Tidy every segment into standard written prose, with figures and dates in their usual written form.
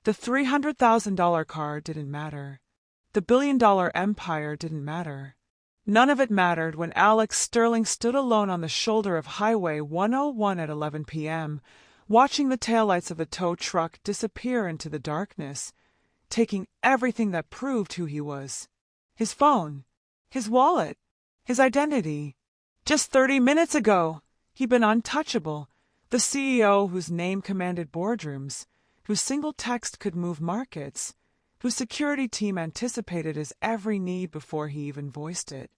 The $300,000 car didn't matter. The billion-dollar empire didn't matter. None of it mattered when Alex Sterling stood alone on the shoulder of Highway 101 at 11 p.m., watching the taillights of the tow truck disappear into the darkness, taking everything that proved who he was. His phone, his wallet, his identity. Just 30 minutes ago, he'd been untouchable, the CEO whose name commanded boardrooms, whose single text could move markets, whose security team anticipated his every need before he even voiced it.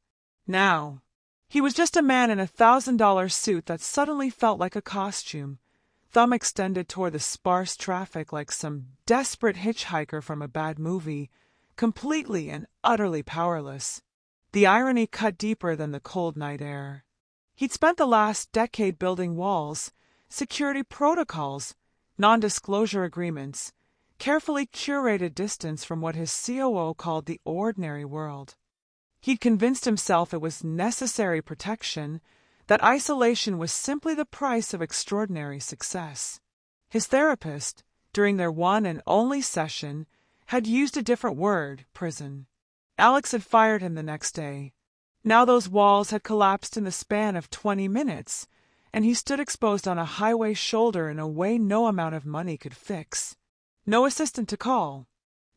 Now, he was just a man in a $1,000 suit that suddenly felt like a costume, thumb extended toward the sparse traffic like some desperate hitchhiker from a bad movie, completely and utterly powerless. The irony cut deeper than the cold night air. He'd spent the last decade building walls, security protocols, non-disclosure agreements, carefully curated distance from what his COO called the ordinary world. He'd convinced himself it was necessary protection, that isolation was simply the price of extraordinary success. His therapist, during their one and only session, had used a different word, prison. Alex had fired him the next day. Now those walls had collapsed in the span of 20 minutes, and he stood exposed on a highway shoulder in a way no amount of money could fix. No assistant to call,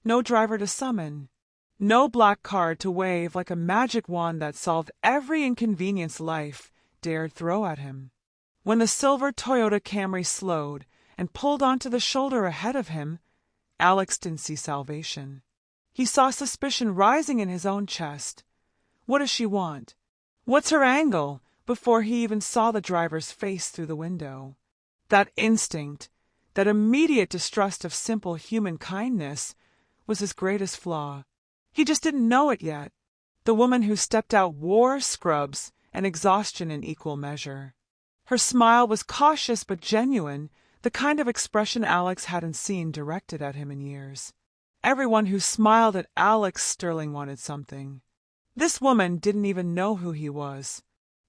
no driver to summon, no black card to wave like a magic wand that solved every inconvenience life dared throw at him. When the silver Toyota Camry slowed and pulled onto the shoulder ahead of him, Alex didn't see salvation. He saw suspicion rising in his own chest. What does she want? What's her angle? Before he even saw the driver's face through the window. That instinct, that immediate distrust of simple human kindness, was his greatest flaw. He just didn't know it yet. The woman who stepped out wore scrubs and exhaustion in equal measure. Her smile was cautious but genuine, the kind of expression Alex hadn't seen directed at him in years. Everyone who smiled at Alex Sterling wanted something. This woman didn't even know who he was.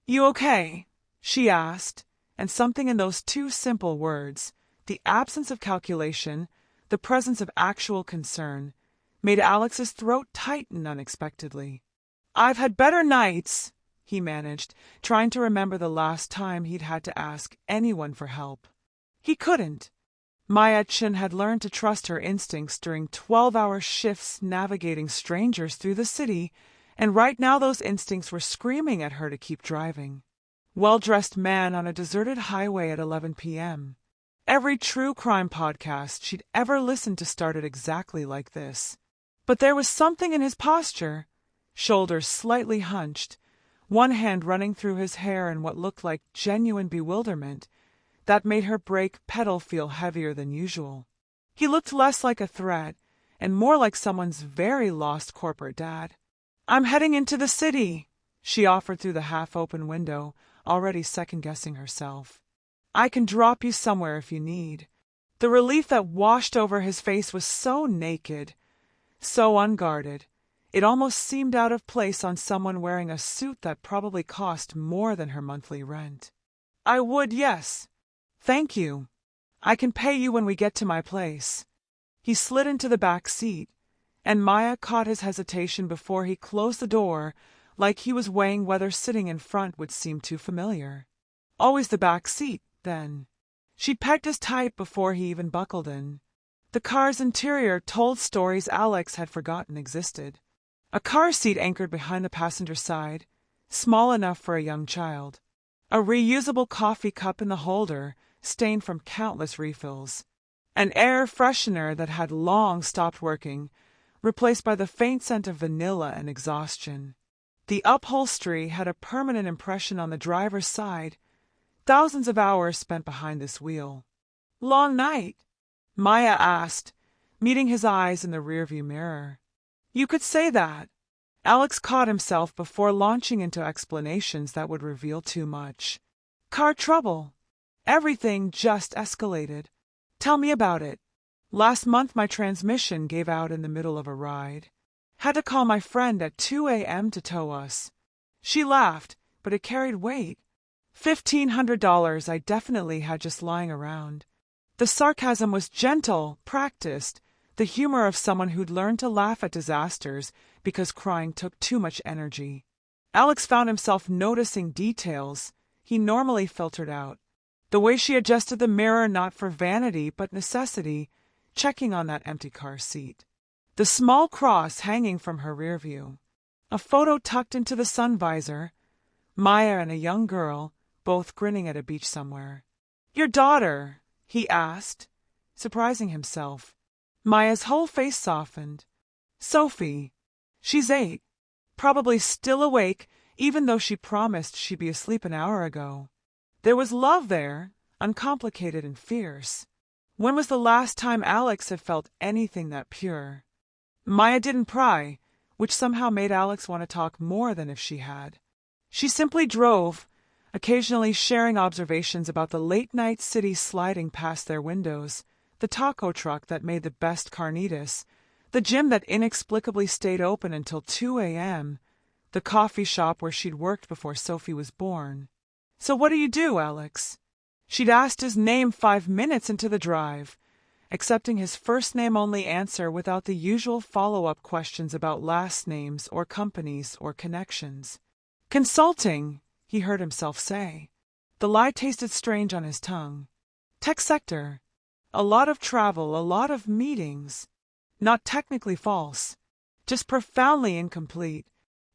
"You okay?" she asked, and something in those two simple words, the absence of calculation, the presence of actual concern, made Alex's throat tighten unexpectedly. "I've had better nights," he managed, trying to remember the last time he'd had to ask anyone for help. He couldn't. Maya Chin had learned to trust her instincts during 12-hour shifts navigating strangers through the city, and right now those instincts were screaming at her to keep driving. Well-dressed man on a deserted highway at 11 p.m. Every true crime podcast she'd ever listened to started exactly like this. But there was something in his posture, shoulders slightly hunched, one hand running through his hair in what looked like genuine bewilderment, that made her brake pedal feel heavier than usual. He looked less like a threat and more like someone's very lost corporate dad. "I'm heading into the city," she offered through the half-open window, already second-guessing herself. "I can drop you somewhere if you need." The relief that washed over his face was so naked, so unguarded, it almost seemed out of place on someone wearing a suit that probably cost more than her monthly rent. "I would, yes. Thank you. I can pay you when we get to my place." He slid into the back seat, and Maya caught his hesitation before he closed the door, like he was weighing whether sitting in front would seem too familiar. Always the back seat, then. She'd pegged his type before he even buckled in. The car's interior told stories Alex had forgotten existed. A car seat anchored behind the passenger side, small enough for a young child. A reusable coffee cup in the holder, stained from countless refills. An air freshener that had long stopped working, replaced by the faint scent of vanilla and exhaustion. The upholstery had a permanent impression on the driver's side, thousands of hours spent behind this wheel. "Long night?" Maya asked, meeting his eyes in the rearview mirror. "You could say that." Alex caught himself before launching into explanations that would reveal too much. "Car trouble. Everything just escalated. Tell me about it. Last month my transmission gave out in the middle of a ride. Had to call my friend at 2 a.m. to tow us." She laughed, but it carried weight. $1,500 I definitely had just lying around. The sarcasm was gentle, practiced, The humor of someone who'd learned to laugh at disasters because crying took too much energy. Alex found himself noticing details he normally filtered out. The way she adjusted the mirror not for vanity but necessity, checking on that empty car seat. The small cross hanging from her rear view. A photo tucked into the sun visor. Maya and a young girl, both grinning at a beach somewhere. "Your daughter?" he asked, surprising himself. Maya's whole face softened. "Sophie. She's 8. Probably still awake, even though she promised she'd be asleep an hour ago." There was love there, uncomplicated and fierce. When was the last time Alex had felt anything that pure? Maya didn't pry, which somehow made Alex want to talk more than if she had. She simply drove, occasionally sharing observations about the late-night city sliding past their windows, the taco truck that made the best carnitas, the gym that inexplicably stayed open until 2 a.m., the coffee shop where she'd worked before Sophie was born. "So what do you do, Alex?" She'd asked his name 5 minutes into the drive, accepting his first-name-only answer without the usual follow-up questions about last names or companies or connections. "Consulting," he heard himself say. The lie tasted strange on his tongue. "Tech sector. A lot of travel, a lot of meetings." Not technically false, just profoundly incomplete.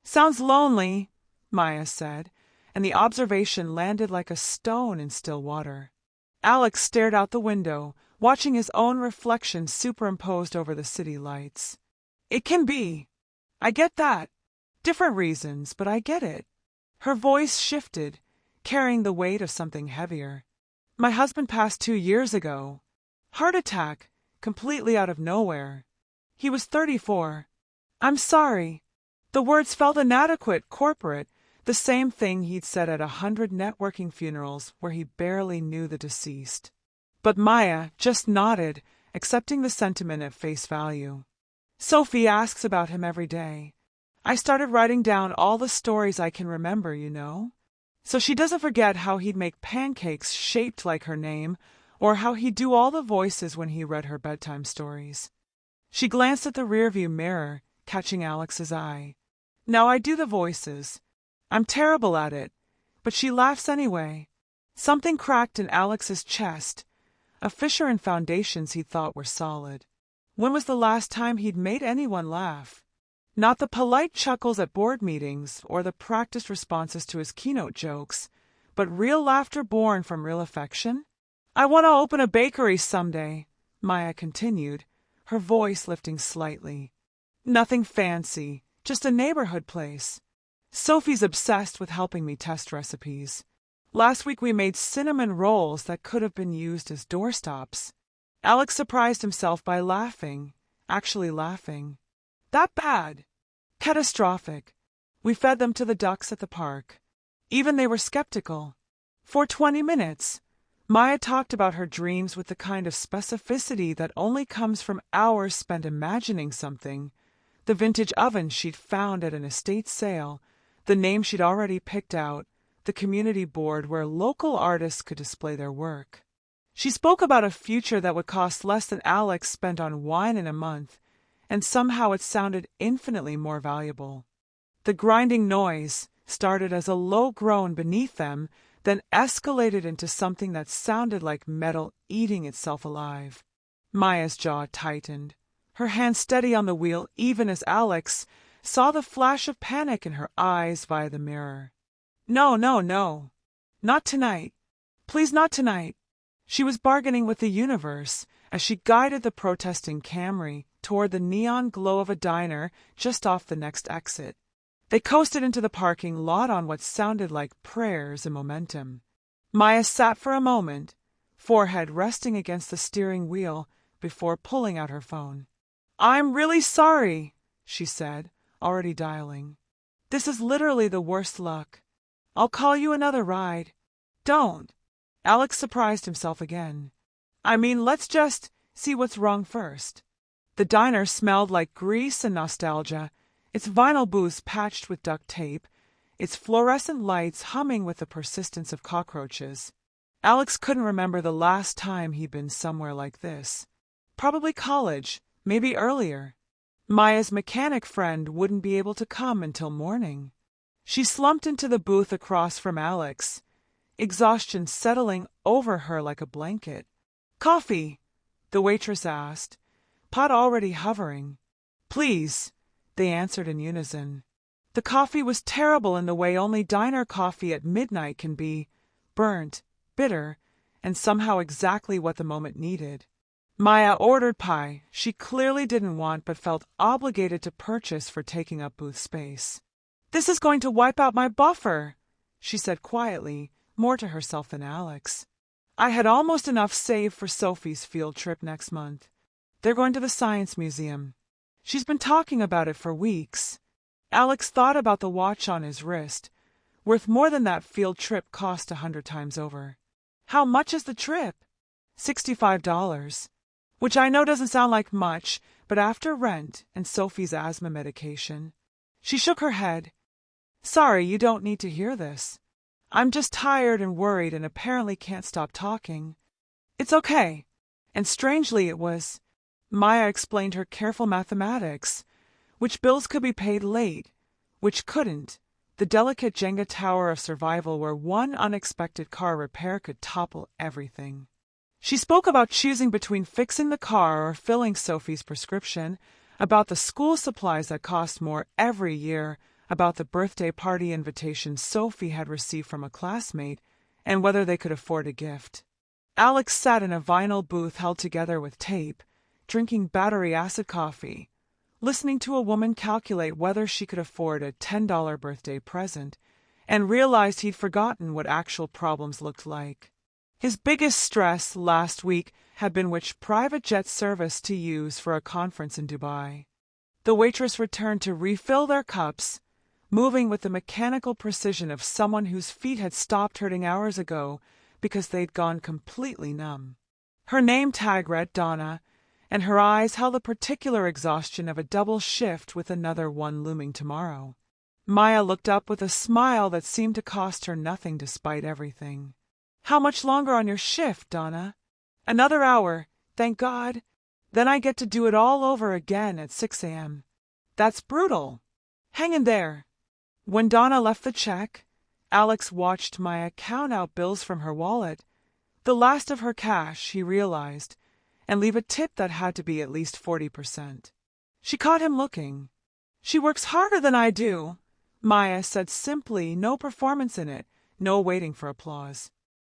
"Sounds lonely," Maya said, and the observation landed like a stone in still water. Alex stared out the window, watching his own reflection superimposed over the city lights. "It can be. I get that. Different reasons, but I get it." Her voice shifted, carrying the weight of something heavier. "My husband passed 2 years ago. Heart attack, completely out of nowhere. He was 34. I'm sorry." The words felt inadequate, corporate, the same thing he'd said at 100 networking funerals where he barely knew the deceased. But Maya just nodded, accepting the sentiment at face value. "Sophie asks about him every day. I started writing down all the stories I can remember, you know? So she doesn't forget how he'd make pancakes shaped like her name, or how he'd do all the voices when he read her bedtime stories." She glanced at the rearview mirror, catching Alex's eye. "Now I do the voices. I'm terrible at it, but she laughs anyway." Something cracked in Alex's chest, a fissure in foundations he thought were solid. When was the last time he'd made anyone laugh? Not the polite chuckles at board meetings or the practiced responses to his keynote jokes, but real laughter born from real affection? "I want to open a bakery someday," Maya continued, her voice lifting slightly. "Nothing fancy, just a neighborhood place. Sophie's obsessed with helping me test recipes. Last week we made cinnamon rolls that could have been used as doorstops." Alex surprised himself by laughing, actually laughing. "That bad?" "Catastrophic. We fed them to the ducks at the park. Even they were skeptical. For 20 minutes. Maya talked about her dreams with the kind of specificity that only comes from hours spent imagining something. The vintage oven she'd found at an estate sale, the name she'd already picked out, the community board where local artists could display their work. She spoke about a future that would cost less than Alex spent on wine in a month, and somehow it sounded infinitely more valuable. The grinding noise started as a low groan beneath them, then escalated into something that sounded like metal eating itself alive. Maya's jaw tightened, her hand steady on the wheel even as Alex saw the flash of panic in her eyes via the mirror. "No, no, no. Not tonight. Please, not tonight." She was bargaining with the universe as she guided the protesting Camry toward the neon glow of a diner just off the next exit. They coasted into the parking lot on what sounded like prayers and momentum. Maya sat for a moment, forehead resting against the steering wheel, before pulling out her phone. "I'm really sorry," she said, already dialing. "This is literally the worst luck. I'll call you another ride." "Don't." Alex surprised himself again. "I mean, let's just see what's wrong first." The diner smelled like grease and nostalgia, its vinyl booths patched with duct tape, its fluorescent lights humming with the persistence of cockroaches. Alex couldn't remember the last time he'd been somewhere like this. Probably college, maybe earlier. Maya's mechanic friend wouldn't be able to come until morning. She slumped into the booth across from Alex, exhaustion settling over her like a blanket. "Coffee?" the waitress asked, pot already hovering. "Please," they answered in unison. The coffee was terrible in the way only diner coffee at midnight can be, burnt, bitter, and somehow exactly what the moment needed. Maya ordered pie she clearly didn't want but felt obligated to purchase for taking up booth space. "This is going to wipe out my buffer," she said quietly, more to herself than Alex. "I had almost enough saved for Sophie's field trip next month. They're going to the Science Museum. She's been talking about it for weeks." Alex thought about the watch on his wrist, worth more than that field trip cost 100 times over. "How much is the trip?" $65. Which I know doesn't sound like much, but after rent and Sophie's asthma medication. She shook her head. "Sorry, you don't need to hear this. I'm just tired and worried and apparently can't stop talking." "It's okay." And strangely it was. Maya explained her careful mathematics, which bills could be paid late, which couldn't, the delicate Jenga tower of survival where one unexpected car repair could topple everything. She spoke about choosing between fixing the car or filling Sophie's prescription, about the school supplies that cost more every year, about the birthday party invitation Sophie had received from a classmate, and whether they could afford a gift. Alex sat in a vinyl booth held together with tape, drinking battery acid coffee, listening to a woman calculate whether she could afford a $10 birthday present, and realized he'd forgotten what actual problems looked like. His biggest stress last week had been which private jet service to use for a conference in Dubai. The waitress returned to refill their cups, moving with the mechanical precision of someone whose feet had stopped hurting hours ago because they'd gone completely numb. Her name tag read Donna, and her eyes held the particular exhaustion of a double shift with another one looming tomorrow. Maya looked up with a smile that seemed to cost her nothing despite everything. "How much longer on your shift, Donna?" "Another hour, thank God. Then I get to do it all over again at 6 a.m. That's brutal." "Hang in there." When Donna left the check, Alex watched Maya count out bills from her wallet, the last of her cash, he realized, and leave a tip that had to be at least 40%. She caught him looking. "She works harder than I do," Maya said simply, no performance in it, no waiting for applause.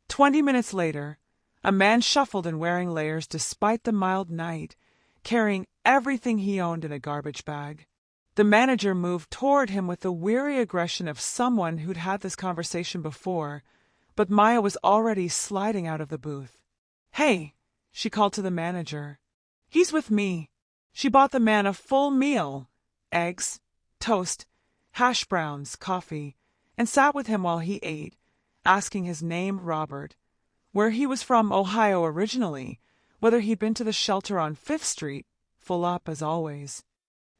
20 minutes later, a man shuffled in wearing layers despite the mild night, carrying everything he owned in a garbage bag. The manager moved toward him with the weary aggression of someone who'd had this conversation before, but Maya was already sliding out of the booth. "Hey," she called to the manager. "He's with me." She bought the man a full meal, eggs, toast, hash browns, coffee, and sat with him while he ate, asking his name, Robert, where he was from, Ohio originally, whether he'd been to the shelter on 5th Street, full up as always.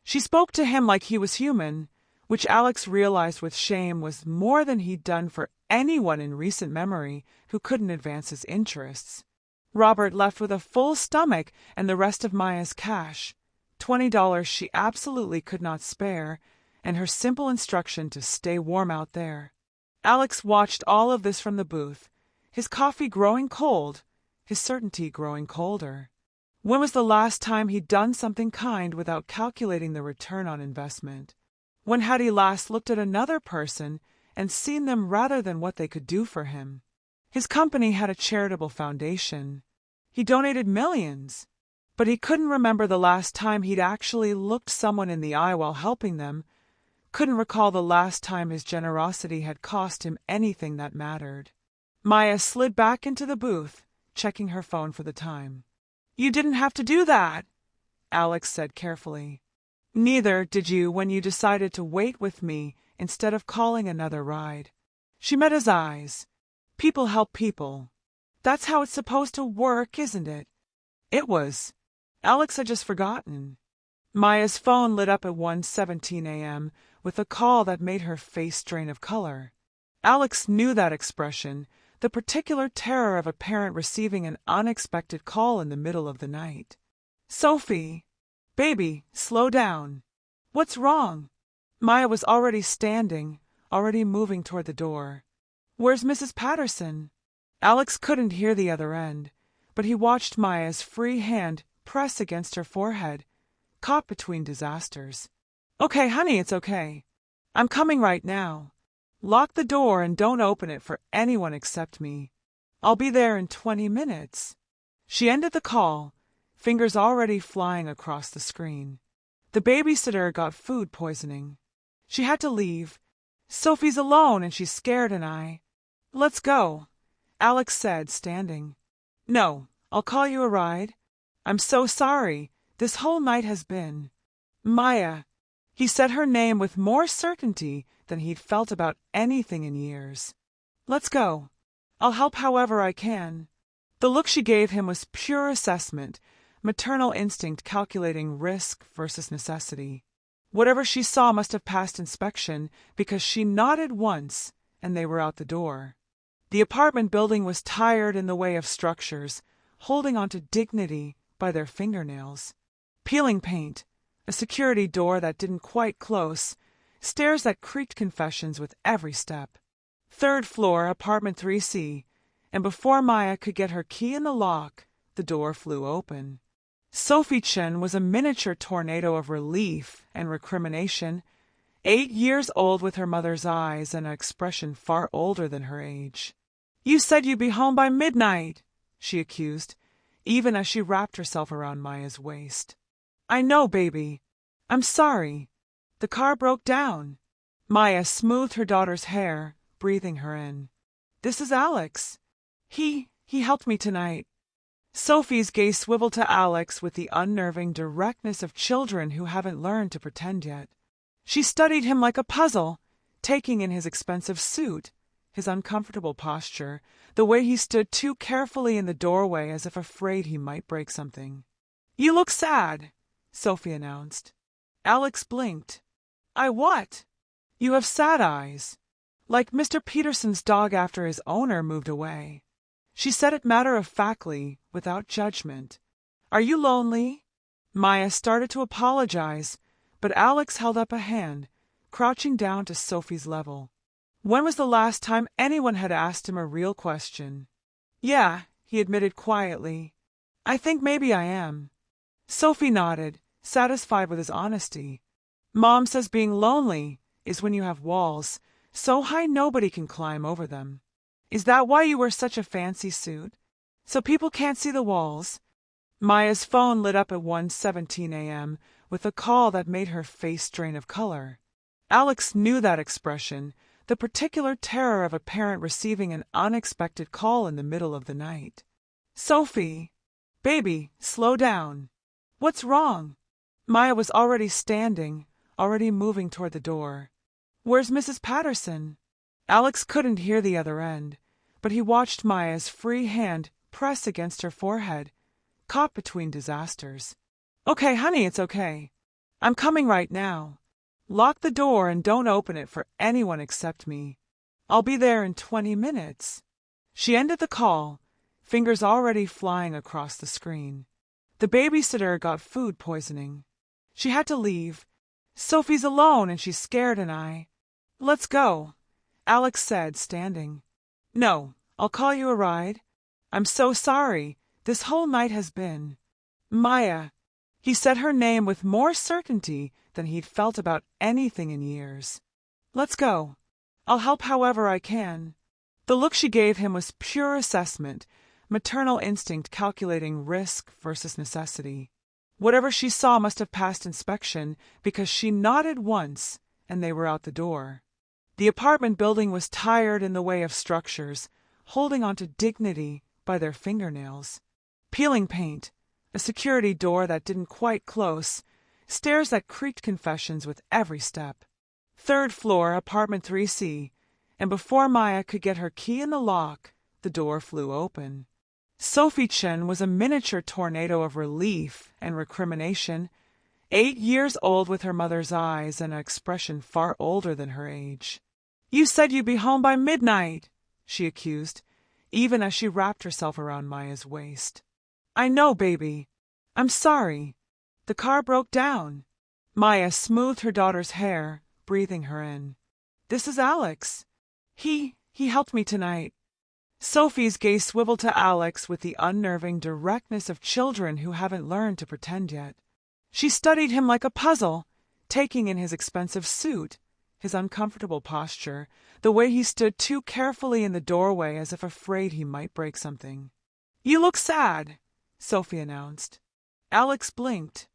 She spoke to him like he was human, which Alex realized with shame was more than he'd done for anyone in recent memory who couldn't advance his interests. Robert left with a full stomach and the rest of Maya's cash, $20 she absolutely could not spare, and her simple instruction to stay warm out there. Alex watched all of this from the booth, his coffee growing cold, his certainty growing colder. When was the last time he'd done something kind without calculating the return on investment? When had he last looked at another person and seen them rather than what they could do for him? His company had a charitable foundation. He donated millions. But he couldn't remember the last time he'd actually looked someone in the eye while helping them, couldn't recall the last time his generosity had cost him anything that mattered. Maya slid back into the booth, checking her phone for the time. "You didn't have to do that," Alex said carefully. "Neither did you when you decided to wait with me instead of calling another ride." She met his eyes. "People help people. That's how it's supposed to work, isn't it?" It was. Alex had just forgotten. Maya's phone lit up at 1:17 a.m. with a call that made her face drain of color. Alex knew that expression, the particular terror of a parent receiving an unexpected call in the middle of the night. "Sophie." Baby, slow down. What's wrong? Maya was already standing, already moving toward the door. Where's Mrs. Patterson? Alex couldn't hear the other end, but he watched Maya's free hand press against her forehead, caught between disasters. Okay, honey, it's okay. I'm coming right now. Lock the door and don't open it for anyone except me. I'll be there in 20 minutes. She ended the call, fingers already flying across the screen. The babysitter got food poisoning. She had to leave. Sophie's alone and she's scared and Let's go, Alex said, standing. No, I'll call you a ride. I'm so sorry. This whole night has been. Maya. He said her name with more certainty than he'd felt about anything in years. Let's go. I'll help however I can. The look she gave him was pure assessment, maternal instinct calculating risk versus necessity. Whatever she saw must have passed inspection because she nodded once and they were out the door. The apartment building was tired in the way of structures, holding on to dignity by their fingernails. Peeling paint, a security door that didn't quite close, stairs that creaked confessions with every step. 3rd floor, apartment 3C, and before Maya could get her key in the lock, the door flew open. Sophie Chen was a miniature tornado of relief and recrimination, 8 years old with her mother's eyes and an expression far older than her age. You said you'd be home by midnight, she accused, even as she wrapped herself around Maya's waist. I know, baby. I'm sorry. The car broke down. Maya smoothed her daughter's hair, breathing her in. This is Alex. He helped me tonight. Sophie's gaze swiveled to Alex with the unnerving directness of children who haven't learned to pretend yet. She studied him like a puzzle, taking in his expensive suit, his uncomfortable posture, the way he stood too carefully in the doorway as if afraid he might break something. You look sad, Sophie announced. Alex blinked. I what? You have sad eyes. Like Mr. Peterson's dog after his owner moved away. She said it matter-of-factly, without judgment. Are you lonely? Maya started to apologize, but Alex held up a hand, crouching down to Sophie's level. When was the last time anyone had asked him a real question? Yeah, he admitted quietly. I think maybe I am. Sophie nodded, satisfied with his honesty. Mom says being lonely is when you have walls so high nobody can climb over them. Is that why you wear such a fancy suit? So people can't see the walls? Maya's phone lit up at 1:17 a.m. with a call that made her face drain of color. Alex knew that expression, the particular terror of a parent receiving an unexpected call in the middle of the night. Sophie, baby, slow down. What's wrong? Maya was already standing, already moving toward the door. Where's Mrs. Patterson? Alex couldn't hear the other end, but he watched Maya's free hand press against her forehead, caught between disasters. Okay, honey, it's okay. I'm coming right now. Lock the door and don't open it for anyone except me. I'll be there in 20 minutes. She ended the call, fingers already flying across the screen. The babysitter got food poisoning. She had to leave. Sophie's alone and she's scared and Let's go, Alex said, standing. No, I'll call you a ride. I'm so sorry. This whole night has been. Maya. He said her name with more certainty than he'd felt about anything in years. Let's go. I'll help however I can. The look she gave him was pure assessment, maternal instinct calculating risk versus necessity. Whatever she saw must have passed inspection because she nodded once and they were out the door. The apartment building was tired in the way of structures, holding on to dignity by their fingernails. Peeling paint, a security door that didn't quite close, stairs that creaked confessions with every step. 3rd floor, apartment 3C, and before Maya could get her key in the lock, the door flew open. Sophie Chen was a miniature tornado of relief and recrimination, 8 years old with her mother's eyes and an expression far older than her age. You said you'd be home by midnight, she accused, even as she wrapped herself around Maya's waist. I know, baby. I'm sorry. The car broke down. Maya smoothed her daughter's hair, breathing her in. This is Alex. He helped me tonight. Sophie's gaze swiveled to Alex with the unnerving directness of children who haven't learned to pretend yet. She studied him like a puzzle, taking in his expensive suit, his uncomfortable posture, the way he stood too carefully in the doorway as if afraid he might break something. You look sad, Sophie announced. Alex blinked.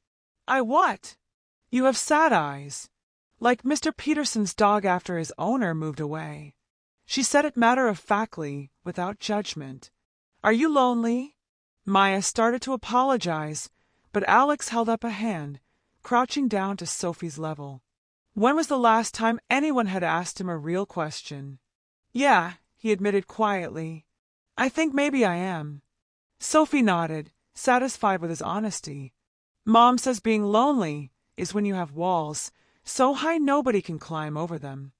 I what? You have sad eyes. Like Mr. Peterson's dog after his owner moved away. She said it matter-of-factly, without judgment. Are you lonely? Maya started to apologize, but Alex held up a hand, crouching down to Sophie's level. When was the last time anyone had asked him a real question? Yeah, he admitted quietly. I think maybe I am. Sophie nodded, satisfied with his honesty. Mom says being lonely is when you have walls so high nobody can climb over them.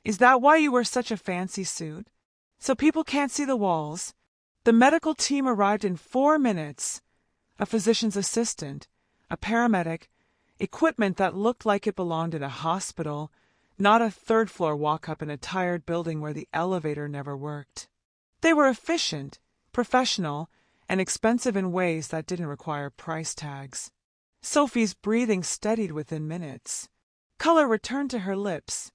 Is that why you wear such a fancy suit? So people can't see the walls? The medical team arrived in 4 minutes. A physician's assistant, a paramedic, equipment that looked like it belonged in a hospital, not a third-floor walk-up in a tired building where the elevator never worked. They were efficient, professional, and expensive in ways that didn't require price tags. Sophie's breathing steadied within minutes. Color returned to her lips.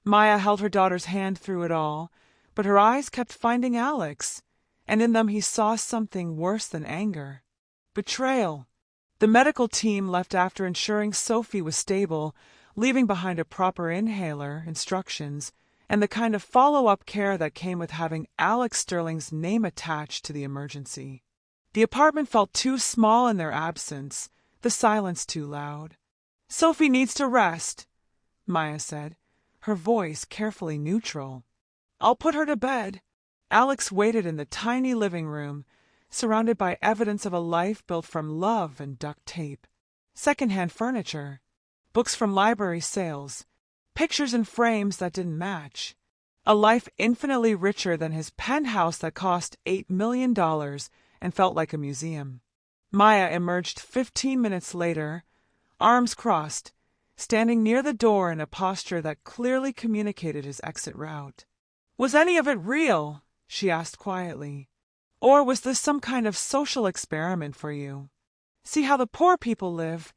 Maya held her daughter's hand through it all, but her eyes kept finding Alex, and in them he saw something worse than anger. Betrayal. The medical team left after ensuring Sophie was stable, leaving behind a proper inhaler, instructions, and the kind of follow-up care that came with having Alex Sterling's name attached to the emergency. The apartment felt too small in their absence, the silence too loud. Sophie needs to rest, Maya said, her voice carefully neutral. I'll put her to bed. Alex waited in the tiny living room, surrounded by evidence of a life built from love and duct tape. Second-hand furniture, books from library sales, pictures in frames that didn't match. A life infinitely richer than his penthouse that cost $8 million and felt like a museum. Maya emerged 15 minutes later, arms crossed, standing near the door in a posture that clearly communicated his exit route. Was any of it real? She asked quietly. Or was this some kind of social experiment for you? See how the poor people live.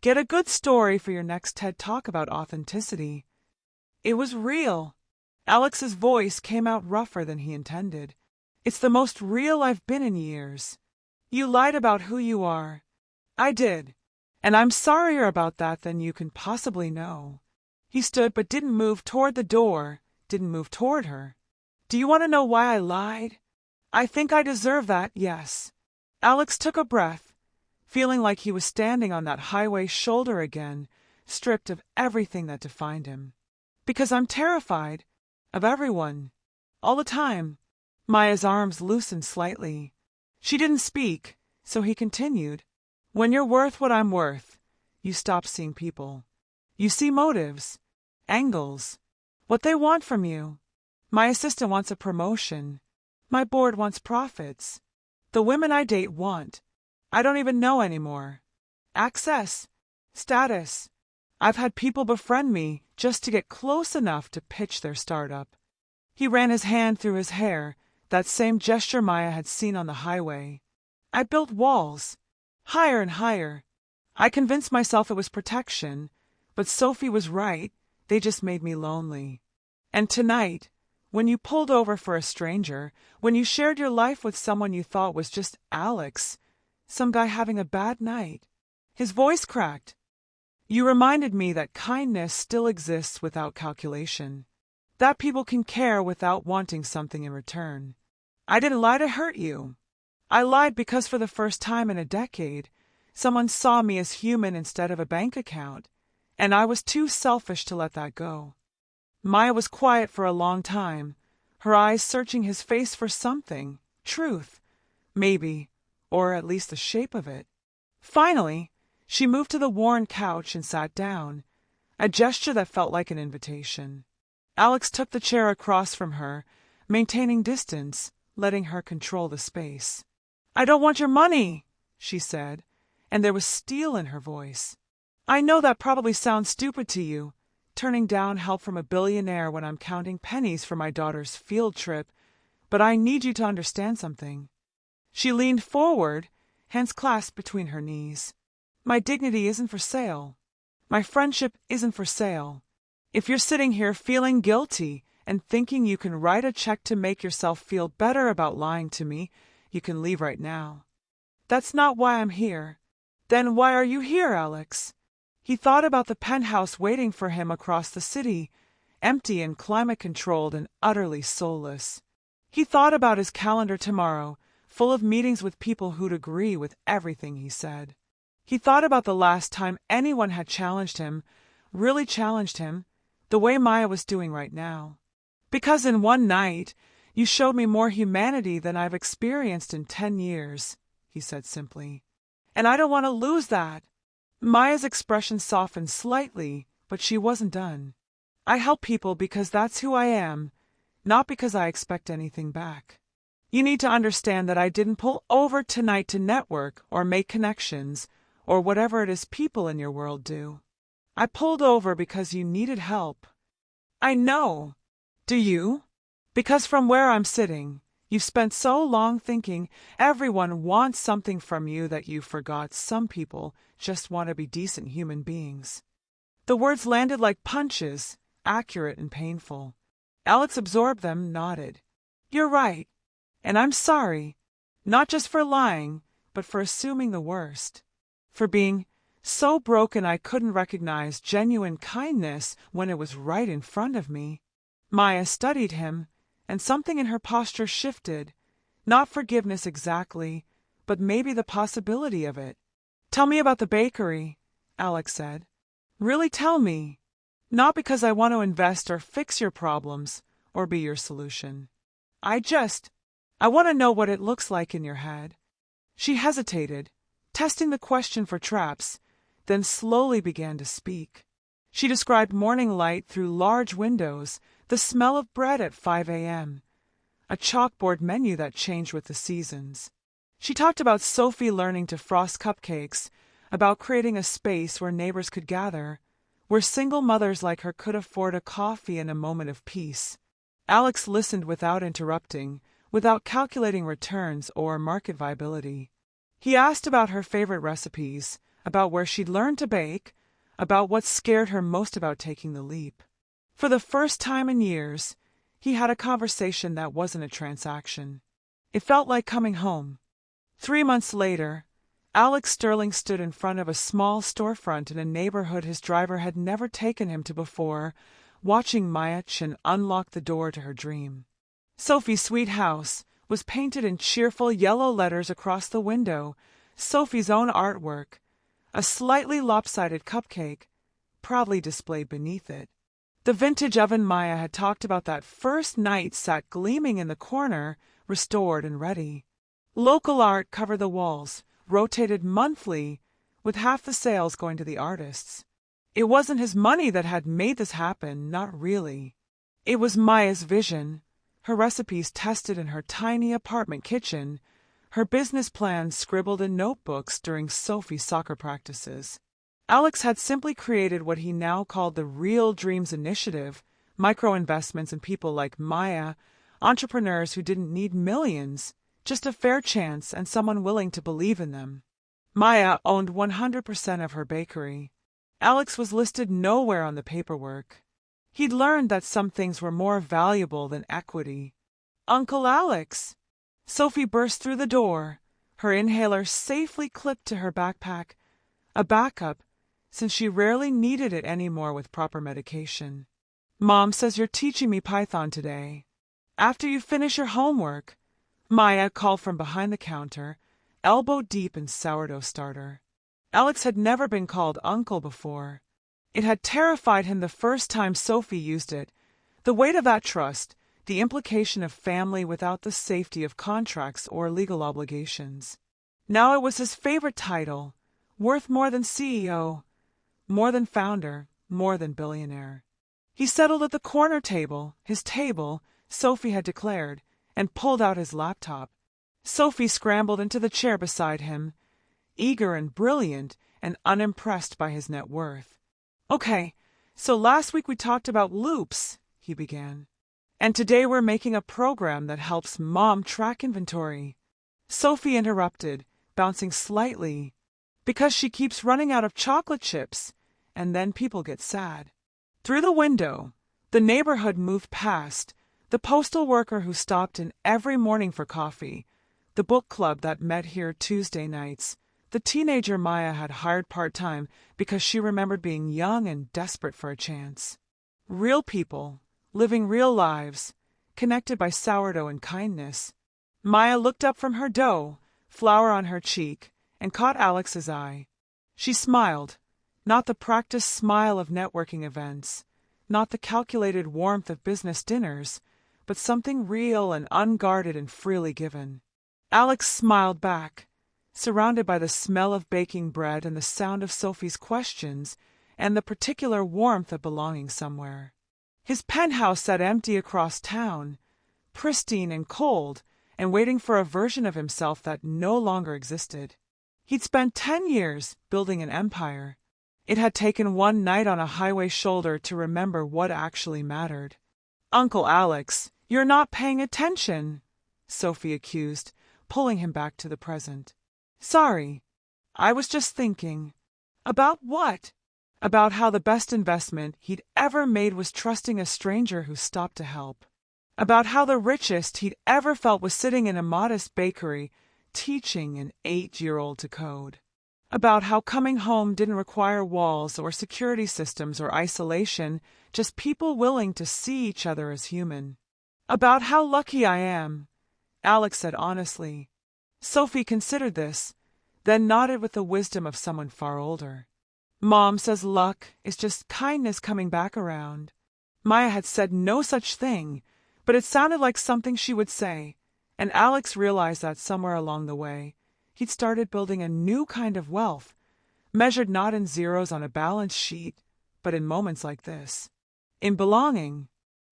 Get a good story for your next TED Talk about authenticity. It was real. Alex's voice came out rougher than he intended. It's the most real I've been in years. You lied about who you are. I did. And I'm sorrier about that than you can possibly know. He stood but didn't move toward the door, didn't move toward her. Do you want to know why I lied? I think I deserve that, yes. Alex took a breath, feeling like he was standing on that highway shoulder again, stripped of everything that defined him. Because I'm terrified. Of everyone. All the time. Maya's arms loosened slightly. She didn't speak, so he continued. When you're worth what I'm worth, you stop seeing people. You see motives, angles, what they want from you. My assistant wants a promotion. My board wants profits. The women I date want. I don't even know anymore. Access. Status. I've had people befriend me just to get close enough to pitch their startup. He ran his hand through his hair, that same gesture Maya had seen on the highway. I built walls. Higher and higher. I convinced myself it was protection, but Sophie was right, they just made me lonely. And tonight, when you pulled over for a stranger, when you shared your life with someone you thought was just Alex, some guy having a bad night, his voice cracked. You reminded me that kindness still exists without calculation, that people can care without wanting something in return. I didn't lie to hurt you. I lied because for the first time in a decade, someone saw me as human instead of a bank account, and I was too selfish to let that go. Maya was quiet for a long time, her eyes searching his face for something, truth, maybe, or at least the shape of it. Finally, she moved to the worn couch and sat down, a gesture that felt like an invitation. Alex took the chair across from her, maintaining distance, letting her control the space. I don't want your money, she said, and there was steel in her voice. "I know that probably sounds stupid to you, turning down help from a billionaire when I'm counting pennies for my daughter's field trip, but I need you to understand something." She leaned forward, hands clasped between her knees. "My dignity isn't for sale. My friendship isn't for sale. If you're sitting here feeling guilty and thinking you can write a check to make yourself feel better about lying to me, you can leave right now. That's not why I'm here." "Then why are you here, Alex?" He thought about the penthouse waiting for him across the city, empty and climate-controlled and utterly soulless. He thought about his calendar tomorrow, full of meetings with people who'd agree with everything he said. He thought about the last time anyone had challenged him, really challenged him, the way Maya was doing right now. "Because in one night, you showed me more humanity than I've experienced in 10 years, he said simply. "And I don't want to lose that." Maya's expression softened slightly, but she wasn't done. "I help people because that's who I am, not because I expect anything back. You need to understand that I didn't pull over tonight to network or make connections or whatever it is people in your world do. I pulled over because you needed help." "I know. Do you? Because from where I'm sitting, you've spent so long thinking everyone wants something from you that you forgot some people just want to be decent human beings." The words landed like punches, accurate and painful. Alex absorbed them, nodded. "You're right. And I'm sorry, not just for lying, but for assuming the worst. For being so broken I couldn't recognize genuine kindness when it was right in front of me." Maya studied him, and something in her posture shifted. Not forgiveness exactly, but maybe the possibility of it. "Tell me about the bakery," Alex said. "Really tell me. Not because I want to invest or fix your problems or be your solution. I want to know what it looks like in your head." She hesitated, testing the question for traps, then slowly began to speak. She described morning light through large windows, the smell of bread at 5 a.m., a chalkboard menu that changed with the seasons. She talked about Sophie learning to frost cupcakes, about creating a space where neighbors could gather, where single mothers like her could afford a coffee and a moment of peace. Alex listened without interrupting, without calculating returns or market viability. He asked about her favorite recipes, about where she'd learned to bake, about what scared her most about taking the leap. For the first time in years, he had a conversation that wasn't a transaction. It felt like coming home. 3 months later, Alex Sterling stood in front of a small storefront in a neighborhood his driver had never taken him to before, watching Maya Chin unlock the door to her dream. Sophie's sweet house was painted in cheerful yellow letters across the window, Sophie's own artwork, a slightly lopsided cupcake, proudly displayed beneath it. The vintage oven Maya had talked about that first night sat gleaming in the corner, restored and ready. Local art covered the walls, rotated monthly, with half the sales going to the artists. It wasn't his money that had made this happen, not really. It was Maya's vision, her recipes tested in her tiny apartment kitchen, her business plans scribbled in notebooks during Sophie's soccer practices. Alex had simply created what he now called the Real Dreams Initiative, micro-investments in people like Maya, entrepreneurs who didn't need millions, just a fair chance and someone willing to believe in them. Maya owned 100% of her bakery. Alex was listed nowhere on the paperwork. He'd learned that some things were more valuable than equity. "Uncle Alex!" Sophie burst through the door, her inhaler safely clipped to her backpack, a backup, since she rarely needed it anymore with proper medication. "Mom says you're teaching me Python today. After you finish your homework," Maya called from behind the counter, elbow deep in sourdough starter. Alex had never been called uncle before. It had terrified him the first time Sophie used it, the weight of that trust, the implication of family without the safety of contracts or legal obligations. Now it was his favorite title, worth more than CEO, more than founder, more than billionaire. He settled at the corner table, his table, Sophie had declared, and pulled out his laptop. Sophie scrambled into the chair beside him. eager and brilliant and unimpressed by his net worth. "Okay, so last week we talked about loops," he began. "And today we're making a program that helps Mom track inventory." Sophie interrupted, bouncing slightly. "Because she keeps running out of chocolate chips, and then people get sad." Through the window, the neighborhood moved past, the postal worker who stopped in every morning for coffee, the book club that met here Tuesday nights, the teenager Maya had hired part-time because she remembered being young and desperate for a chance. Real people, living real lives, connected by sourdough and kindness. Maya looked up from her dough, flour on her cheek, and caught Alex's eye. She smiled, not the practiced smile of networking events, not the calculated warmth of business dinners, but something real and unguarded and freely given. Alex smiled back, surrounded by the smell of baking bread and the sound of Sophie's questions and the particular warmth of belonging somewhere. His penthouse sat empty across town, pristine and cold, and waiting for a version of himself that no longer existed. He'd spent 10 years building an empire. It had taken one night on a highway shoulder to remember what actually mattered. "Uncle Alex, you're not paying attention," Sophie accused, pulling him back to the present. "Sorry, I was just thinking." "About what?" "About how the best investment he'd ever made was trusting a stranger who stopped to help. About how the richest he'd ever felt was sitting in a modest bakery teaching an 8-year-old to code. About how coming home didn't require walls or security systems or isolation, just people willing to see each other as human. About how lucky I am," Alex said honestly. Sophie considered this, then nodded with the wisdom of someone far older. "Mom says luck is just kindness coming back around." Maya had said no such thing, but it sounded like something she would say, and Alex realized that somewhere along the way, he'd started building a new kind of wealth, measured not in zeros on a balance sheet, but in moments like this. In belonging,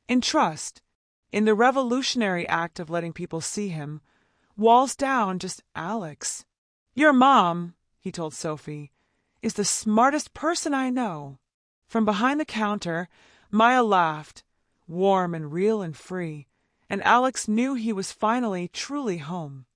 in trust, in the revolutionary act of letting people see him, walls down, just Alex. "Your mom," he told Sophie, "is the smartest person I know." From behind the counter, Maya laughed, warm and real and free, and Alex knew he was finally truly home.